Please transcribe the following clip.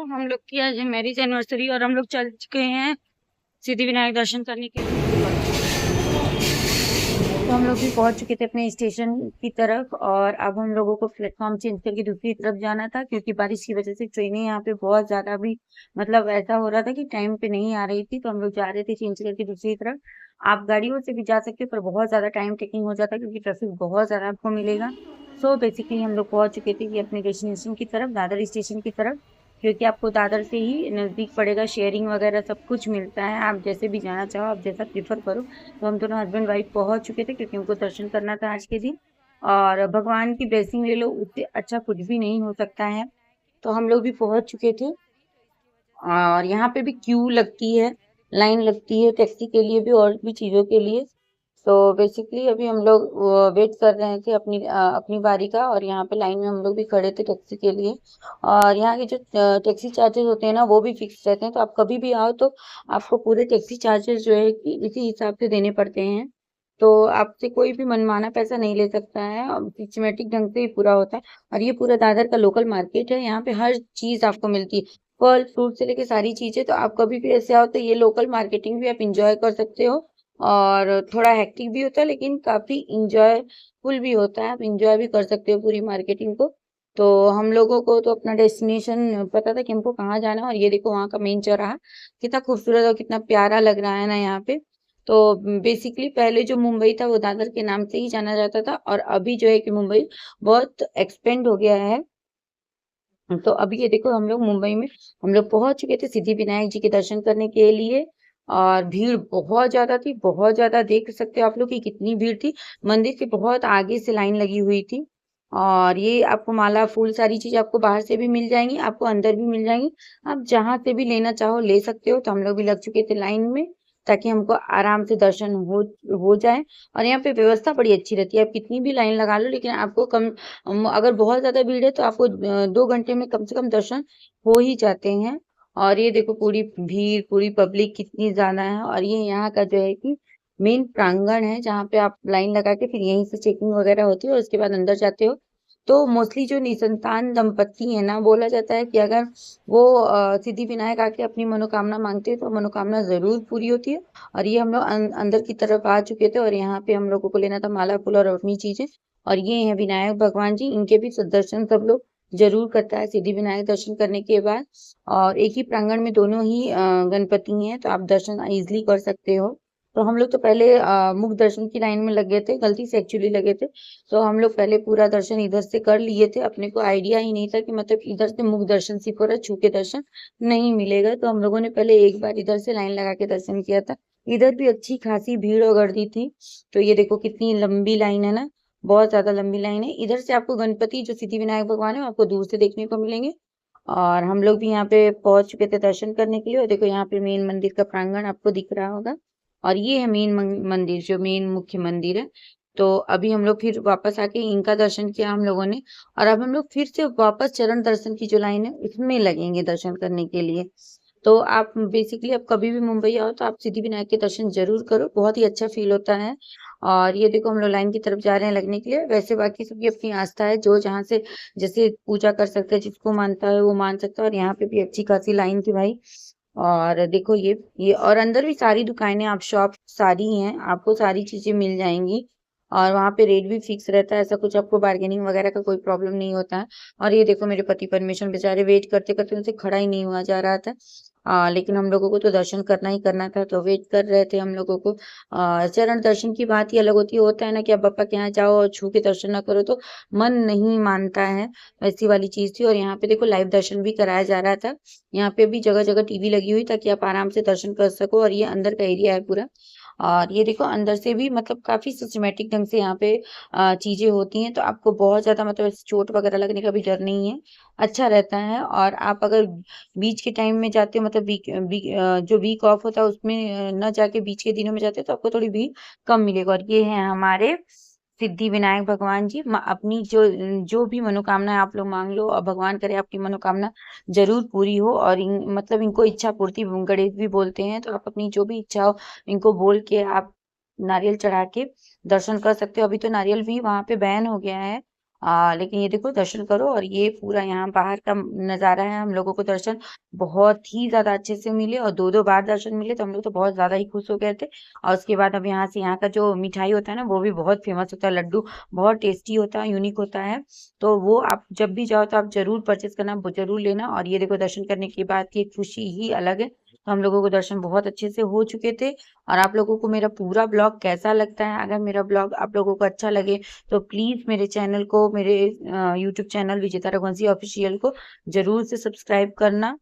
तो हम लोग की आज मैरिज एनिवर्सरी और हम लोग चल चुके हैं सिद्धि विनायक दर्शन करने के लिए। तो हम लोग भी पहुंच चुके थे अपने स्टेशन की तरफ और अब हम लोगों को प्लेटफॉर्म चेंज करके दूसरी तरफ जाना था, क्योंकि बारिश की वजह से ट्रेनें यहाँ पे बहुत ज्यादा भी मतलब ऐसा हो रहा था कि टाइम पे नहीं आ रही थी। तो हम लोग जा रहे थे चेंज करके दूसरी तरफ। आप गाड़ियों से भी जा सकते हो पर बहुत ज्यादा टाइम टेकिंग हो जाता है, क्योंकि ट्रैफिक बहुत ज्यादा आपको मिलेगा। सो बेसिकली हम लोग पहुंच चुके थे कि अपने डेस्टिनेशन की तरफ, दादर स्टेशन की तरफ, क्योंकि आपको दादर से ही नजदीक पड़ेगा। शेयरिंग वगैरह सब कुछ मिलता है, आप जैसे भी जाना चाहो, आप जैसा प्रिफर करो। तो हम दोनों हस्बैंड वाइफ पहुंच चुके थे, क्योंकि उनको दर्शन करना था आज के दिन। और भगवान की ब्लेसिंग ले लो, उससे अच्छा कुछ भी नहीं हो सकता है। तो हम लोग भी पहुंच चुके थे और यहाँ पे भी क्यू लगती है, लाइन लगती है टैक्सी के लिए भी और भी चीजों के लिए। तो बेसिकली अभी हम लोग वेट कर रहे थे अपनी बारी का, और यहाँ पे लाइन में हम लोग भी खड़े थे टैक्सी के लिए। और यहाँ के जो टैक्सी चार्जेस होते हैं ना, वो भी फिक्स रहते हैं। तो आप कभी भी आओ तो आपको पूरे टैक्सी चार्जेस जो है कि इसी हिसाब से देने पड़ते हैं। तो आपसे कोई भी मनमाना पैसा नहीं ले सकता है, सिस्टमेटिक ढंग से ही पूरा होता है। और ये पूरा दादर का लोकल मार्केट है, यहाँ पे हर चीज आपको मिलती है, फल फ्रूट से लेके सारी चीजें। तो आप कभी भी ऐसे आओ तो ये लोकल मार्केटिंग भी आप इंजॉय कर सकते हो। और थोड़ा हेक्टिक भी होता है लेकिन काफी इंजॉयफुल भी होता है, आप इंजॉय भी कर सकते हो पूरी मार्केटिंग को। तो हम लोगों को तो अपना डेस्टिनेशन पता था कि हमको कहाँ जाना है। और ये देखो वहाँ का मेन चौराहा कितना खूबसूरत और कितना प्यारा लग रहा है ना यहाँ पे। तो बेसिकली पहले जो मुंबई था वो दादर के नाम से ही जाना जाता था, और अभी जो है कि मुंबई बहुत एक्सपेंड हो गया है। तो अभी ये देखो हम लोग मुंबई में हम लोग पहुंच चुके थे सिद्धि विनायक जी के दर्शन करने के लिए। और भीड़ बहुत ज्यादा थी, बहुत ज्यादा। देख सकते हो आप लोग कि कितनी भीड़ थी। मंदिर के बहुत आगे से लाइन लगी हुई थी। और ये आपको माला फूल सारी चीज आपको बाहर से भी मिल जाएंगी, आपको अंदर भी मिल जाएंगी। आप जहां से भी लेना चाहो ले सकते हो। तो हम लोग भी लग चुके थे लाइन में, ताकि हमको आराम से दर्शन हो जाए। और यहाँ पे व्यवस्था बड़ी अच्छी रहती है, आप कितनी भी लाइन लगा लो लेकिन आपको अगर बहुत ज्यादा भीड़ है तो आपको 2 घंटे में कम से कम दर्शन हो ही जाते हैं। और ये देखो पूरी भीड़, पूरी पब्लिक कितनी ज्यादा है। और ये यहाँ का जो है कि मेन प्रांगण है, जहाँ पे आप लाइन लगा के फिर यहीं से चेकिंग वगैरह होती है और उसके बाद अंदर जाते हो। तो मोस्टली जो निसंतान दंपत्ति है ना, बोला जाता है कि अगर वो सिद्धि विनायक आके अपनी मनोकामना मांगते हैं तो मनोकामना जरूर पूरी होती है। और ये हम लोग अंदर की तरफ आ चुके थे, और यहाँ पे हम लोगों को लेना था माला फूल और अपनी चीजें। और ये है विनायक भगवान जी, इनके भी दर्शन सब लोग जरूर करता है सिद्धि विनायक दर्शन करने के बाद। और एक ही प्रांगण में दोनों ही गणपति हैं, तो आप दर्शन इजिली कर सकते हो। तो हम लोग तो पहले मुख दर्शन की लाइन में लगे थे, गलती से एक्चुअली लगे थे। तो हम लोग पहले पूरा दर्शन इधर से कर लिए थे, अपने को आइडिया ही नहीं था कि मतलब इधर से मुख दर्शन सिर्फ हो रहा है, छू के दर्शन नहीं मिलेगा। तो हम लोगों ने पहले एक बार इधर से लाइन लगा के दर्शन किया था। इधर भी अच्छी खासी भीड़ और गर्दी थी। तो ये देखो कितनी लंबी लाइन है ना, बहुत ज्यादा लंबी लाइन है। इधर से आपको गणपति जो सिद्धि विनायक भगवान है आपको दूर से देखने को मिलेंगे। और हम लोग भी यहाँ पे पहुंच चुके थे दर्शन करने के लिए। और देखो यहाँ पे मेन मंदिर का प्रांगण आपको दिख रहा होगा, और ये है मेन मंदिर, जो मेन मुख्य मंदिर है। तो अभी हम लोग फिर वापस आके इनका दर्शन किया हम लोगों ने। और अब हम लोग फिर से वापस चरण दर्शन की जो लाइन है उसमें लगेंगे दर्शन करने के लिए। तो आप बेसिकली आप कभी भी मुंबई आओ तो आप सिद्धि विनायक के दर्शन जरूर करो, बहुत ही अच्छा फील होता है। और ये देखो हम लोग लाइन की तरफ जा रहे हैं लगने के लिए। वैसे बाकी सबकी अपनी आस्था है, जो जहाँ से जैसे पूजा कर सकते हैं, जिसको मानता है वो मान सकता है। और यहाँ पे भी अच्छी खासी लाइन थी भाई। और देखो ये और अंदर भी सारी दुकानें, आप शॉप सारी हैं, आपको सारी चीजें मिल जाएंगी। और वहां पे रेट भी फिक्स रहता है, ऐसा कुछ आपको बार्गेनिंग वगैरह का कोई प्रॉब्लम नहीं होता है। और ये देखो मेरे पति परमेश्वर बेचारे वेट करते करते उनसे खड़ा ही नहीं हुआ जा रहा था। लेकिन हम लोगों को तो दर्शन करना ही करना था, तो वेट कर रहे थे हम लोगों को। चरण दर्शन की बात ही अलग होती है, होता है ना कि आप बापा के यहाँ जाओ और छू के दर्शन ना करो तो मन नहीं मानता है, वैसी वाली चीज थी। और यहाँ पे देखो लाइव दर्शन भी कराया जा रहा था। यहाँ पे भी जगह जगह टीवी लगी हुई ताकि आप आराम से दर्शन कर सको। और ये अंदर का एरिया है पूरा। और ये देखो अंदर से भी मतलब काफी सिस्टमेटिक ढंग से यहाँ पे चीजें होती हैं, तो आपको बहुत ज्यादा मतलब ऐसे चोट वगैरह लगने का भी डर नहीं है, अच्छा रहता है। और आप अगर बीच के टाइम में जाते हो, मतलब जो वीक ऑफ होता है उसमें न जाके बीच के दिनों में जाते हो तो आपको थोड़ी भीड़ कम मिलेगा। और ये है हमारे सिद्धि विनायक भगवान जी। अपनी जो जो भी मनोकामना आप लोग मांग लो, और भगवान करे आपकी मनोकामना जरूर पूरी हो। और मतलब इनको इच्छा पूर्ति गणेश भी बोलते हैं। तो आप अपनी जो भी इच्छा हो इनको बोल के आप नारियल चढ़ा के दर्शन कर सकते हो। अभी तो नारियल भी वहां पे बैन हो गया है, लेकिन ये देखो दर्शन करो, और ये पूरा यहाँ बाहर का नज़ारा है। हम लोगों को दर्शन बहुत ही ज़्यादा अच्छे से मिले, और 2-2 बार दर्शन मिले, तो हम लोग तो बहुत ज़्यादा ही खुश हो गए थे। और उसके बाद अब यहाँ से, यहाँ का जो मिठाई होता है ना, वो भी बहुत फेमस होता है, लड्डू बहुत टेस्टी होता है, यूनिक होता है। तो वो आप जब भी जाओ तो आप ज़रूर परचेज़ करना, ज़रूर लेना। और ये देखो दर्शन करने के बाद की खुशी ही अलग है। तो हम लोगों को दर्शन बहुत अच्छे से हो चुके थे। और आप लोगों को मेरा पूरा ब्लॉग कैसा लगता है? अगर मेरा ब्लॉग आप लोगों को अच्छा लगे तो प्लीज़ मेरे चैनल को, मेरे यूट्यूब चैनल विजेता रघुवंशी ऑफिशियल को ज़रूर से सब्सक्राइब करना।